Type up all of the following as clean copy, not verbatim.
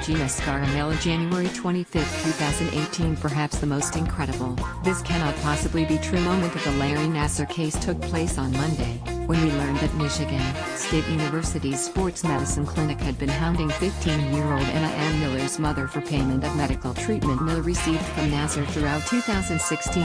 Gina Scaramella, January 25, 2018. Perhaps the most incredible, this cannot possibly be true moment of the Larry Nassar case took place on Monday, when we learned that Michigan State University's sports medicine clinic had been hounding 15-year-old Emma Ann Miller's mother for payment of medical treatment Miller received from Nassar throughout 2016.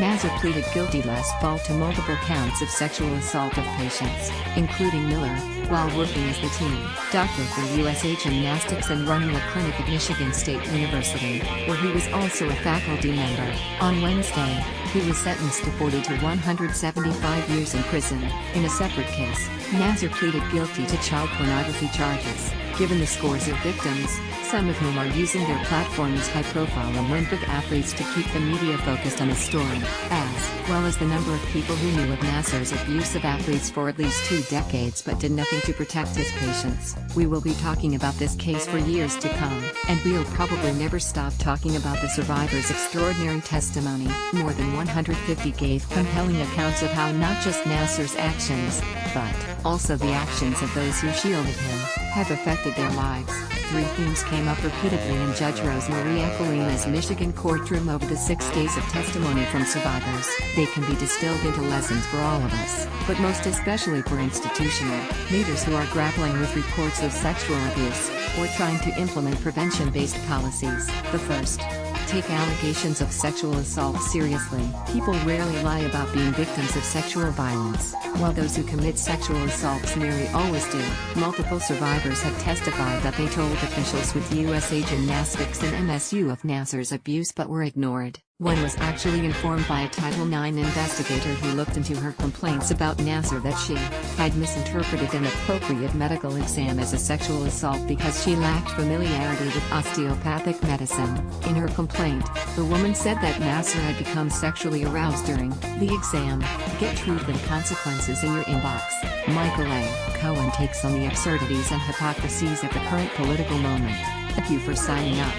Nassar pleaded guilty last fall to multiple counts of sexual assault of patients, including Miller, while working as the team doctor for USA Gymnastics and running a clinic at Michigan State University, where he was also a faculty member. On Wednesday, he was sentenced to 40 to 175 years in prison. In a separate case, Nassar pleaded guilty to child pornography charges, given the scores of victims, some of whom are using their platform as high-profile Olympic athletes to keep the media focused on the story, as well as the number of people who knew of Nassar's abuse of athletes for at least 2 decades but did nothing to protect his patients. We will be talking about this case for years to come, and we'll probably never stop talking about the survivor's extraordinary testimony. More than 150 gave compelling accounts of how not just Nassar's actions, but also the actions of those who shielded him, have affected their lives. 3 themes came up repeatedly in Judge Rosemarie Ecolina's Michigan courtroom over the 6 days of testimony from survivors. They can be distilled into lessons for all of us, but most especially for institutional leaders who are grappling with reports of sexual abuse, or trying to implement prevention-based policies. The first: take allegations of sexual assault seriously. People rarely lie about being victims of sexual violence, while those who commit sexual assaults nearly always do. Multiple survivors have testified that they told officials with USA Gymnastics and MSU of Nassar's abuse but were ignored. One was actually informed by a Title IX investigator who looked into her complaints about Nassar that she had misinterpreted an appropriate medical exam as a sexual assault because she lacked familiarity with osteopathic medicine. In her complaint, the woman said that Nassar had become sexually aroused during the exam. Get truth and consequences in your inbox. Michael A. Cohen takes on the absurdities and hypocrisies of the current political moment. Thank you for signing up.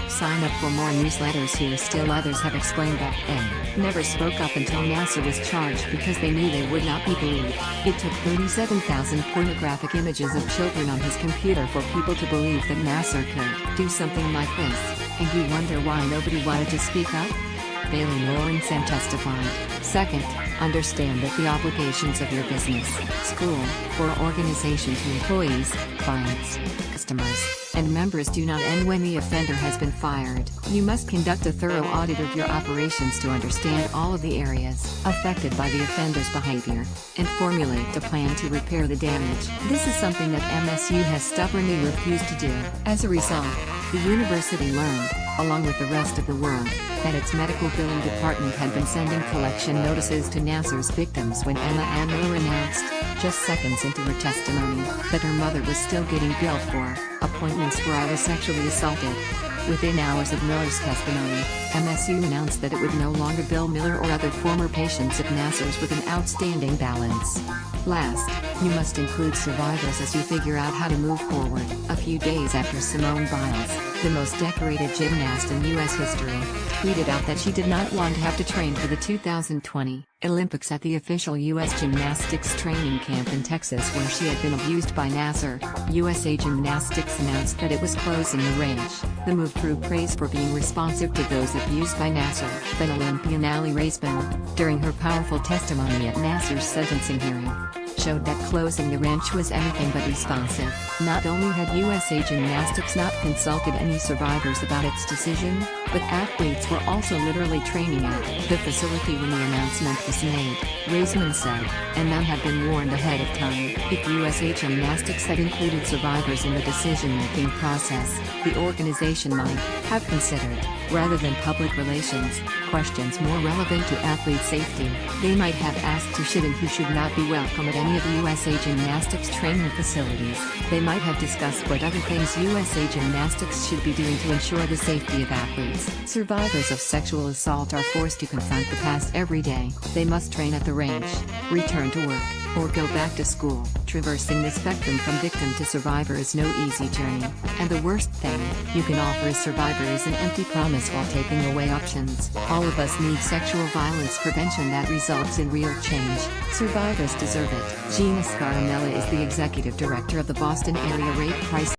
Sign up for more newsletters here. Still others have explained that A. never spoke up until Nassar was charged because they knew they would not be believed. It took 37,000 pornographic images of children on his computer for people to believe that Nassar could do something like this, and you wonder why nobody wanted to speak up? Bailey Lawrence M. testified. Second, understand that the obligations of your business, school, or organization to employees, clients, customers, and members do not end when the offender has been fired. You must conduct a thorough audit of your operations to understand all of the areas affected by the offender's behavior, and formulate a plan to repair the damage. This is something that MSU has stubbornly refused to do. As a result, the university learned, along with the rest of the world, that its medical billing department had been sending collection notices to Nassar's victims when Emma Ann Miller announced, just seconds into her testimony, that her mother was still getting billed for appointments where I was sexually assaulted. Within hours of Miller's testimony, MSU announced that it would no longer bill Miller or other former patients of Nassar's with an outstanding balance. Last, you must include survivors as you figure out how to move forward. A few days after Simone Biles, the most decorated gymnast in U.S. history, tweeted out that she did not want to have to train for the 2020 Olympics at the official U.S. Gymnastics training camp in Texas where she had been abused by Nassar, USA Gymnastics announced that it was closing the range. The move drew praise for being responsive to those abused by Nassar. Then Olympian Aly Raisman, during her powerful testimony at Nassar's sentencing hearing, showed that closing the ranch was anything but responsive. Not only had USA Gymnastics not consulted any survivors about its decision, but athletes were also literally training at the facility when the announcement was made, Raisman said, and none had been warned ahead of time. If USA Gymnastics had included survivors in the decision-making process, the organization might have considered, rather than public relations, questions more relevant to athlete safety. They might have asked who should and who should not be welcome at any of the USA Gymnastics training facilities. They might have discussed what other things USA Gymnastics should be doing to ensure the safety of athletes. Survivors of sexual assault are forced to confront the past every day. They must train at the range, return to work, or go back to school. Traversing the spectrum from victim to survivor is no easy journey, and the worst thing you can offer a survivor is an empty promise while taking away options. All of us need sexual violence prevention that results in real change. Survivors deserve it. Gina Scaramella is the executive director of the Boston Area Rape Crisis